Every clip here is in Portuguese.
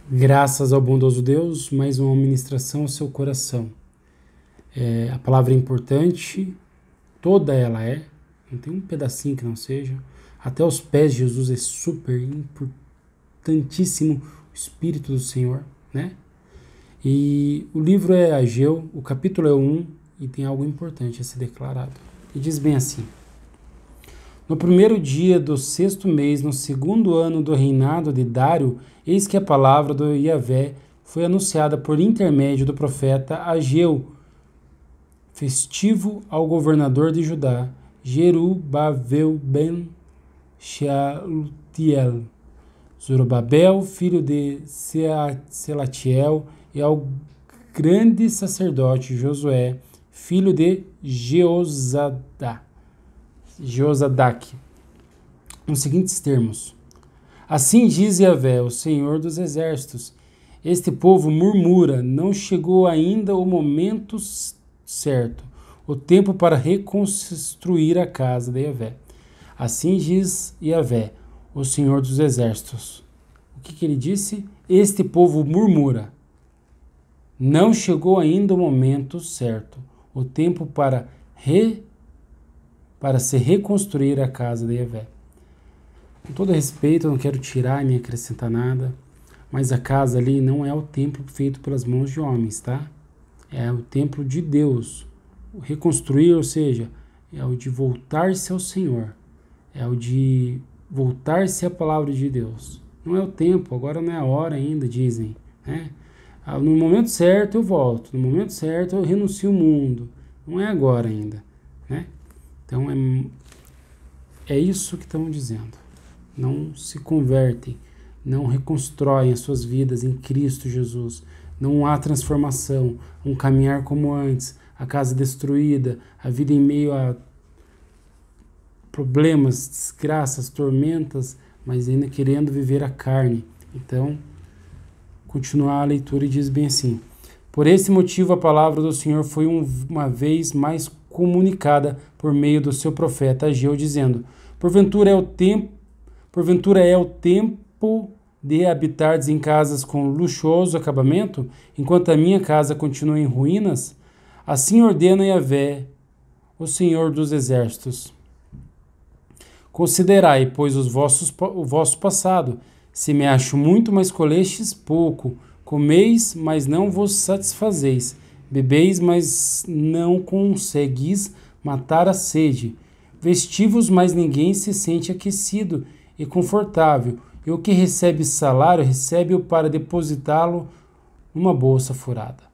Graças ao bondoso Deus, mais uma ministração ao seu coração. A palavra é importante, toda ela é, não tem um pedacinho que não seja. Até os pés de Jesus é super importantíssimo o Espírito do Senhor, né? E o livro é Ageu, o capítulo é 1 e tem algo importante a ser declarado. E diz bem assim: no primeiro dia do 6º mês, no 2º ano do reinado de Dário, eis que a palavra do Yahvé foi anunciada por intermédio do profeta Ageu, festivo ao governador de Judá, Jerubbavel ben Shealtiel, Zorobabel, filho de Selatiel, e ao grande sacerdote Josué, filho de Jeozadak, nos seguintes termos: assim diz Yahvé, o Senhor dos Exércitos, este povo murmura, não chegou ainda o momento certo, o tempo para reconstruir a casa de Yahvé. Assim diz Yahvé, o Senhor dos Exércitos. O que ele disse? Este povo murmura, não chegou ainda o momento certo, o tempo para se reconstruir a casa de Yahvé. Com todo respeito, eu não quero tirar nem acrescentar nada, mas a casa ali não é o templo feito pelas mãos de homens, tá? É o templo de Deus. O reconstruir, ou seja, é o de voltar-se ao Senhor, é o de voltar-se à palavra de Deus. Não é o tempo, agora não é a hora ainda, dizem, né? No momento certo eu volto, no momento certo eu renuncio ao mundo. Não é agora ainda, né? Então é isso que estão dizendo. Não se convertem, não reconstroem as suas vidas em Cristo Jesus. Não há transformação, um caminhar como antes, a casa destruída, a vida em meio a problemas, desgraças, tormentas, mas ainda querendo viver a carne. Então, continuar a leitura e diz bem assim: por esse motivo a palavra do Senhor foi uma vez mais comunicada por meio do seu profeta Ageu, dizendo: porventura é o tempo de habitardes em casas com luxuoso acabamento, enquanto a minha casa continua em ruínas? Assim ordena Yahvé, o Senhor dos Exércitos. Considerai, pois, o vosso passado. Se me acho muito, mas colhestes pouco. Comeis, mas não vos satisfazeis. Bebeis, mas não conseguis matar a sede. Vestivos, mas ninguém se sente aquecido e confortável. E o que recebe salário, recebe-o para depositá-lo numa bolsa furada.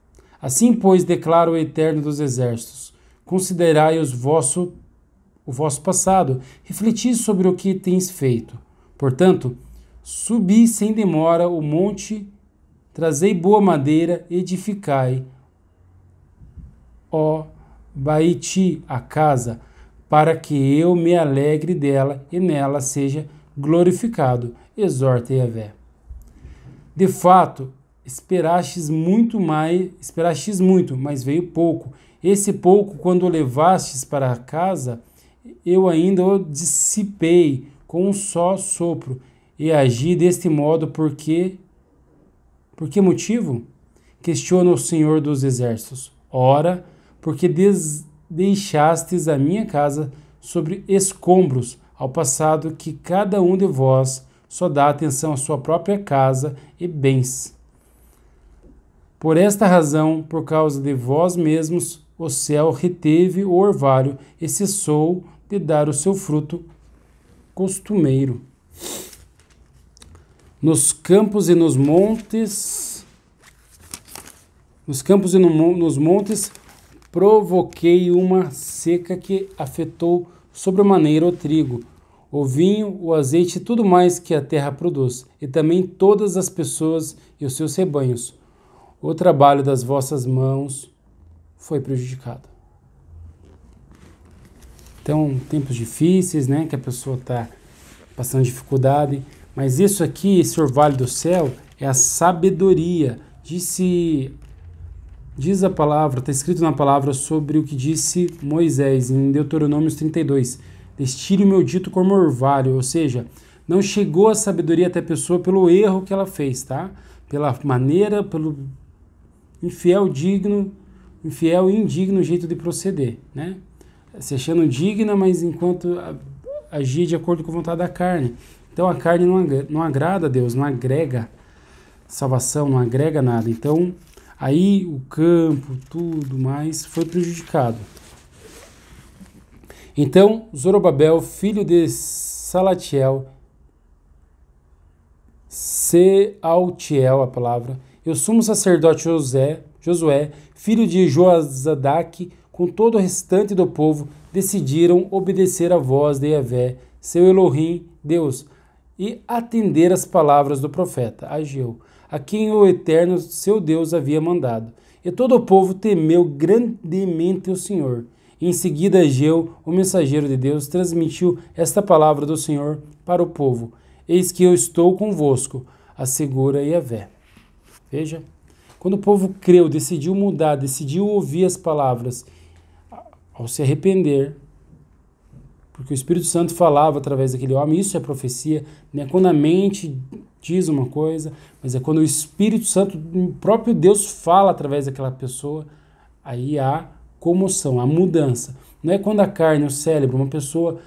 Assim, pois, declara o Eterno dos Exércitos: considerai o vosso passado, refleti sobre o que tens feito. Portanto, subi sem demora o monte, trazei boa madeira, edificai, ó Baiti, a casa, para que eu me alegre dela e nela seja glorificado. Exorta Yahvé. De fato, esperastes muito, mas veio pouco. Esse pouco, quando o levastes para a casa, eu ainda o dissipei com um só sopro, e agi deste modo por que motivo? Questiona o Senhor dos Exércitos. Ora, porque deixastes a minha casa sobre escombros, ao passado que cada um de vós só dá atenção à sua própria casa e bens. Por esta razão, por causa de vós mesmos, o céu reteve o orvalho e cessou de dar o seu fruto costumeiro. Nos campos e nos montes, provoquei uma seca que afetou sobremaneira o trigo, o vinho, o azeite e tudo mais que a terra produz, e também todas as pessoas e os seus rebanhos. O trabalho das vossas mãos foi prejudicado. Então, tempos difíceis, né, que a pessoa está passando dificuldade, mas isso aqui, esse orvalho do céu, é a sabedoria. Diz a palavra, está escrito na palavra sobre o que disse Moisés em Deuteronômio 32. Destile o meu dito como orvalho, ou seja, não chegou a sabedoria até a pessoa pelo erro que ela fez, tá? Pela maneira, pelo infiel e indigno jeito de proceder, né? Se achando digna, mas enquanto agir de acordo com a vontade da carne. Então a carne não agrada a Deus, não agrega salvação, não agrega nada. Então aí o campo, tudo mais, foi prejudicado. Então Zorobabel, filho de Salatiel, Sealtiel, a palavra, e o sumo sacerdote Josué, filho de Joazadaque, com todo o restante do povo, decidiram obedecer à voz de Yahvé, seu Elohim, Deus, e atender às palavras do profeta Ageu, a quem o Eterno, seu Deus, havia mandado. E todo o povo temeu grandemente o Senhor. E em seguida Ageu, o mensageiro de Deus, transmitiu esta palavra do Senhor para o povo. Eis que eu estou convosco, assegura Yahvé. Veja, quando o povo creu, decidiu mudar, decidiu ouvir as palavras, ao se arrepender, porque o Espírito Santo falava através daquele homem, isso é profecia, não é quando a mente diz uma coisa, mas é quando o Espírito Santo, o próprio Deus fala através daquela pessoa, aí há comoção, há mudança. Não é quando a carne, o cérebro, uma pessoa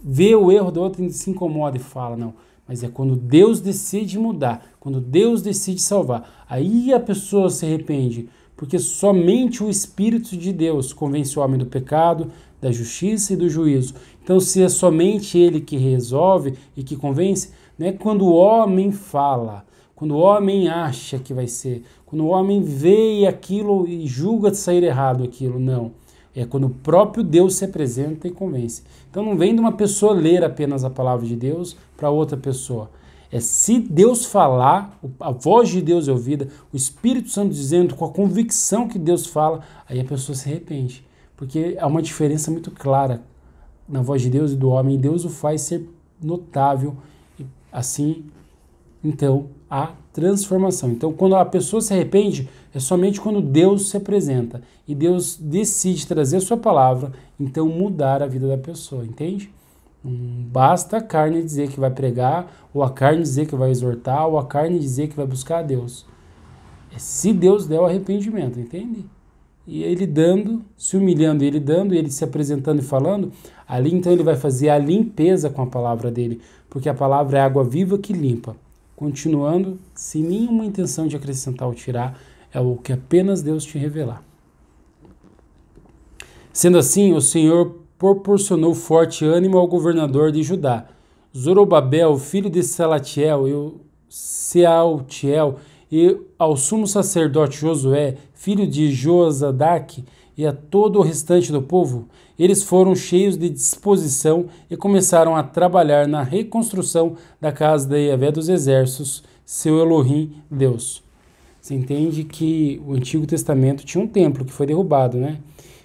vê o erro da outra e se incomoda e fala, não. Mas é quando Deus decide mudar, quando Deus decide salvar. Aí a pessoa se arrepende, porque somente o Espírito de Deus convence o homem do pecado, da justiça e do juízo. Então, se é somente Ele que resolve e que convence, não é quando o homem fala, quando o homem acha que vai ser, quando o homem vê aquilo e julga sair errado aquilo, não. É quando o próprio Deus se apresenta e convence. Então não vem de uma pessoa ler apenas a palavra de Deus para outra pessoa. É se Deus falar, a voz de Deus é ouvida, o Espírito Santo dizendo com a convicção que Deus fala, aí a pessoa se arrepende. Porque há uma diferença muito clara na voz de Deus e do homem, e Deus o faz ser notável. Assim, então, há transformação. Então, quando a pessoa se arrepende, é somente quando Deus se apresenta e Deus decide trazer a sua palavra, então mudar a vida da pessoa, entende? Basta a carne dizer que vai pregar, ou a carne dizer que vai exortar, ou a carne dizer que vai buscar a Deus. É se Deus der o arrependimento, entende? E ele dando, se humilhando, ele dando, ele se apresentando e falando, ali então ele vai fazer a limpeza com a palavra dele, porque a palavra é água viva que limpa. Continuando, sem nenhuma intenção de acrescentar ou tirar, é o que apenas Deus te revelar. Sendo assim, o Senhor proporcionou forte ânimo ao governador de Judá. Zorobabel, filho de Salatiel, e o Sealtiel, e ao sumo sacerdote Josué, filho de Joazadaque, e a todo o restante do povo, eles foram cheios de disposição e começaram a trabalhar na reconstrução da casa de Yahvé dos exércitos, seu Elohim, Deus. Você entende que o Antigo Testamento tinha um templo que foi derrubado, né?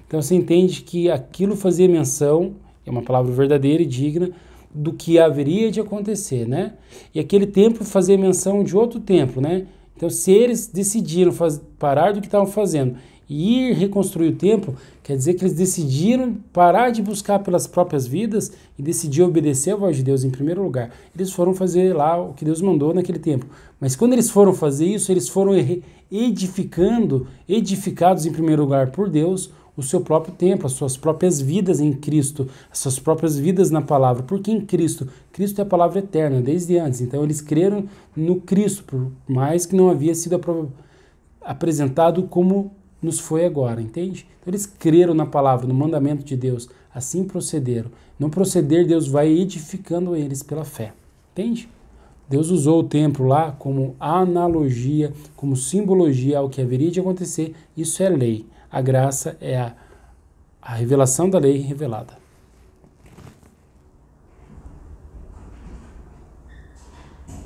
Então você entende que aquilo fazia menção, é uma palavra verdadeira e digna, do que haveria de acontecer, né? E aquele templo fazia menção de outro templo, né? Então se eles decidiram parar do que estavam fazendo e ir reconstruir o templo, quer dizer que eles decidiram parar de buscar pelas próprias vidas e decidir obedecer a voz de Deus em primeiro lugar. Eles foram fazer lá o que Deus mandou naquele tempo. Mas quando eles foram fazer isso, eles foram edificados em primeiro lugar por Deus, o seu próprio templo, as suas próprias vidas em Cristo, as suas próprias vidas na palavra. Porque em Cristo? Cristo é a palavra eterna, desde antes. Então eles creram no Cristo, por mais que não havia sido apresentado como nos foi agora, entende? Então eles creram na palavra, no mandamento de Deus, assim procederam. No proceder, Deus vai edificando eles pela fé, entende? Deus usou o templo lá como analogia, como simbologia ao que haveria de acontecer. Isso é lei. A graça é a revelação da lei revelada.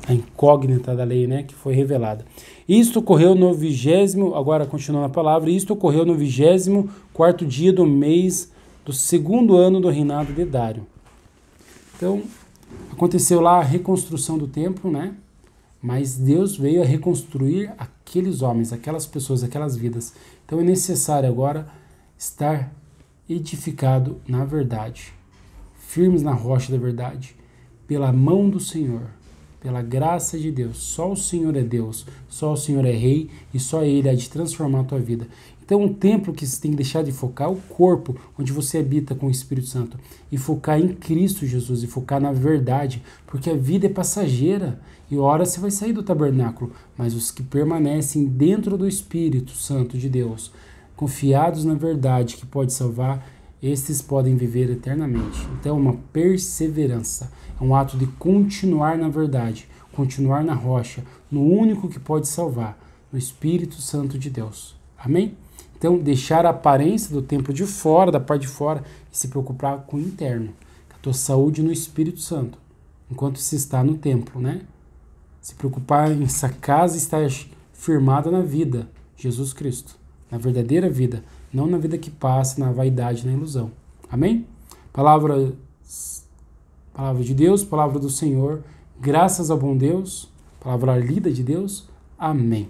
A incógnita da lei, né, que foi revelada. Isto ocorreu no 20º, agora continuando a palavra, isto ocorreu no 24º dia do mês do segundo ano do reinado de Dário. Então, aconteceu lá a reconstrução do templo, né? Mas Deus veio a reconstruir aqueles homens, aquelas pessoas, aquelas vidas. Então é necessário agora estar edificado na verdade, firmes na rocha da verdade, pela mão do Senhor, pela graça de Deus. Só o Senhor é Deus, só o Senhor é Rei e só Ele há de transformar a tua vida. Então, um templo que você tem que deixar de focar é o corpo, onde você habita com o Espírito Santo, e focar em Cristo Jesus, e focar na verdade, porque a vida é passageira, e hora você vai sair do tabernáculo, mas os que permanecem dentro do Espírito Santo de Deus, confiados na verdade que pode salvar, estes podem viver eternamente. Então, é uma perseverança, é um ato de continuar na verdade, continuar na rocha, no único que pode salvar, no Espírito Santo de Deus. Amém? Então, deixar a aparência do templo de fora, da parte de fora, e se preocupar com o interno, com a tua saúde no Espírito Santo, enquanto se está no templo, né? Se preocupar em essa casa estar firmada na vida, Jesus Cristo, na verdadeira vida, não na vida que passa, na vaidade, na ilusão. Amém? Palavra de Deus, palavra do Senhor, graças ao bom Deus, palavra lida de Deus. Amém.